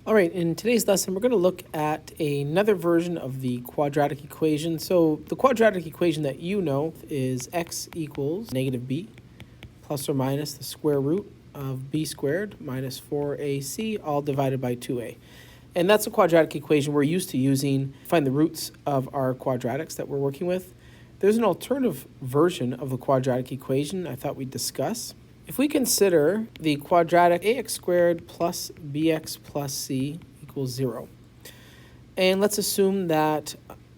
All right, in today's lesson, we're going to look at another version of the quadratic equation. So the quadratic equation that you know is x equals negative b plus or minus the square root of b squared minus 4ac, all divided by 2a. And that's a quadratic equation we're used to using to find the roots of our quadratics that we're working with. There's an alternative version of the quadratic equation I thought we'd discuss. If we consider the quadratic ax squared plus bx plus c equals 0, and let's assume that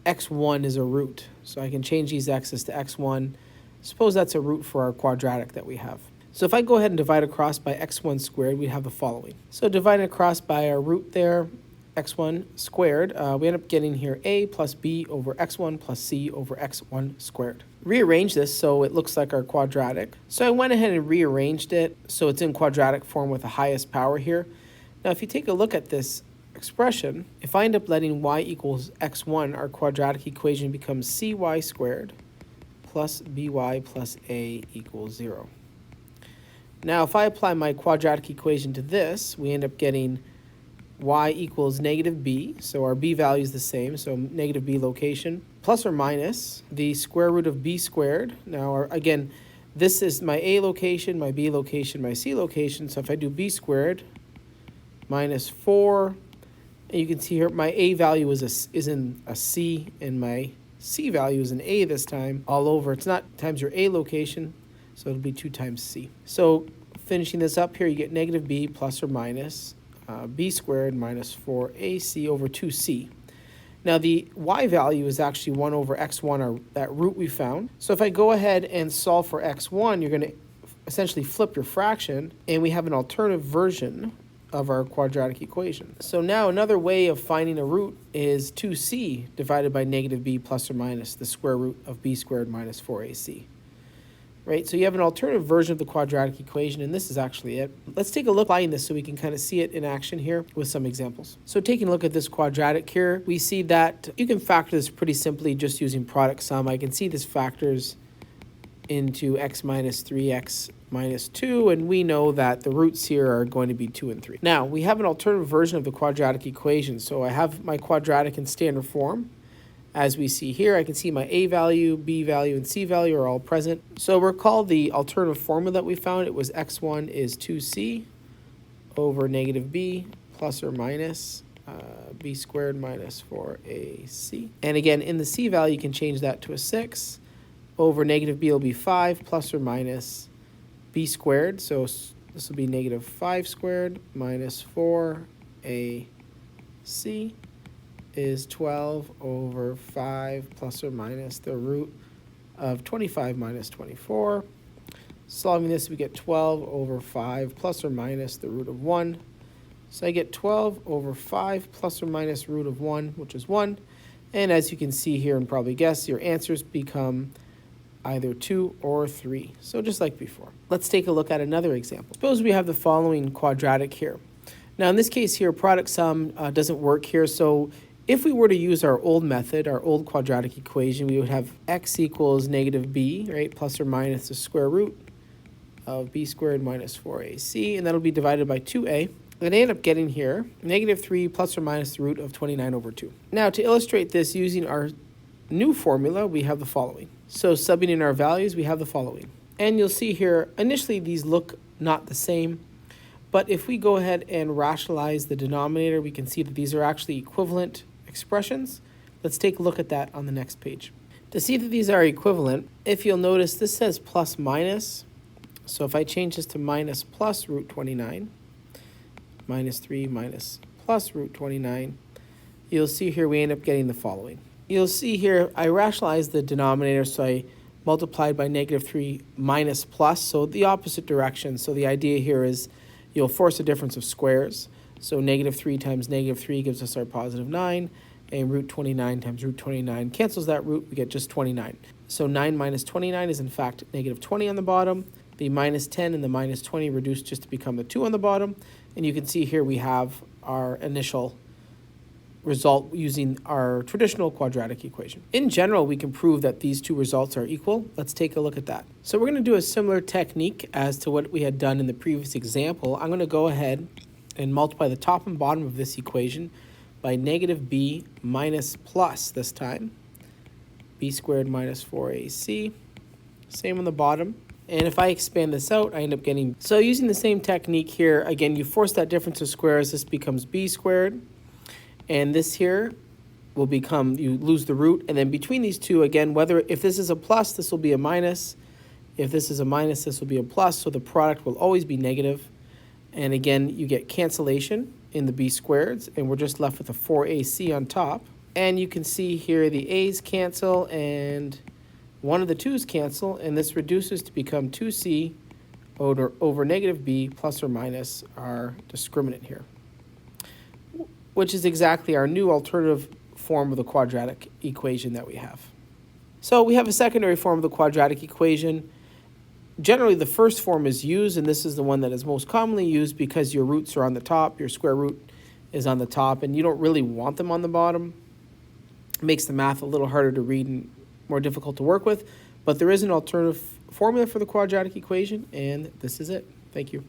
x1 is a root. So I can change these x's to x1. Suppose that's a root for our quadratic that we have. So if I go ahead and divide across by x1 squared, we have the following. So dividing across by our root there, x1 squared, we end up getting here a plus b over x1 plus c over x1 squared. Rearrange this so it looks like our quadratic. So I went ahead and rearranged it so it's in quadratic form with the highest power here. Now if you take a look at this expression, if I end up letting y equals x1, our quadratic equation becomes cy squared plus by plus a equals 0. Now if I apply my quadratic equation to this, we end up getting y equals negative b, so our b value is the same, so negative b location, plus or minus the square root of b squared. Now, again, this is my a location, my b location, my c location, so if I do b squared minus 4, and you can see here my a value is in a c, and my c value is an a this time, all over. It's not times your a location, so it'll be 2 times c. So finishing this up here, you get negative b plus or minus b squared minus 4ac over 2c. Now the y value is actually 1 over x1, or that root we found. So if I go ahead and solve for x1, you're going to essentially flip your fraction, and we have an alternative version of our quadratic equation. So now another way of finding a root is 2c divided by negative b plus or minus the square root of b squared minus 4ac. Right, so you have an alternative version of the quadratic equation, and this is actually it. Let's take a look at this so we can kind of see it in action here with some examples. So taking a look at this quadratic here, we see that you can factor this pretty simply just using product sum. I can see this factors into x minus 3x minus 2, and we know that the roots here are going to be 2 and 3. Now, we have an alternative version of the quadratic equation. So I have my quadratic in standard form. As we see here, I can see my a value, b value, and c value are all present. So recall the alternative formula that we found. It was x1 is 2c over negative b plus or minus b squared minus 4ac. And again, in the c value, you can change that to a 6. Over negative b will be 5 plus or minus b squared. So this will be negative 5 squared minus 4ac is 12 over 5 plus or minus the root of 25 minus 24. Solving this, we get 12 over 5 plus or minus the root of 1. So I get 12 over 5 plus or minus root of 1, which is 1. And as you can see here and probably guess, your answers become either 2 or 3. So just like before. Let's take a look at another example. Suppose we have the following quadratic here. Now in this case here, product sum doesn't work here. So if we were to use our old method, our old quadratic equation, we would have x equals negative b, right, plus or minus the square root of b squared minus 4ac, and that'll be divided by 2a. And I end up getting here negative 3 plus or minus the root of 29 over 2. Now, to illustrate this using our new formula, we have the following. So subbing in our values, we have the following. And you'll see here, initially these look not the same, but if we go ahead and rationalize the denominator, we can see that these are actually equivalent expressions. Let's take a look at that on the next page. To see that these are equivalent, if you'll notice, this says plus minus. So if I change this to minus plus root 29, minus 3 minus plus root 29, you'll see here we end up getting the following. You'll see here I rationalized the denominator, so I multiplied by negative 3 minus plus, so the opposite direction. So the idea here is you'll force a difference of squares. So negative 3 times negative 3 gives us our positive 9, and root 29 times root 29 cancels that root, we get just 29. So 9 minus 29 is in fact negative 20 on the bottom. The minus 10 and the minus 20 reduce just to become the 2 on the bottom. And you can see here we have our initial result using our traditional quadratic equation. In general, we can prove that these two results are equal. Let's take a look at that. So we're going to do a similar technique as to what we had done in the previous example. I'm going to go ahead and multiply the top and bottom of this equation by negative b minus plus this time. B squared minus 4ac. Same on the bottom. And if I expand this out, I end up getting... So using the same technique here, again, you force that difference of squares. This becomes b squared. And this here will become, you lose the root. And then between these two, again, if this is a plus, this will be a minus. If this is a minus, this will be a plus. So the product will always be negative. And again, you get cancellation in the b squareds. And we're just left with a 4ac on top. And you can see here the a's cancel and one of the 2's cancel. And this reduces to become 2c over negative b plus or minus our discriminant here, which is exactly our new alternative form of the quadratic equation that we have. So we have a secondary form of the quadratic equation. Generally, the first form is used, and this is the one that is most commonly used because your roots are on the top, your square root is on the top, and you don't really want them on the bottom. It makes the math a little harder to read and more difficult to work with, but there is an alternative formula for the quadratic equation, and this is it. Thank you.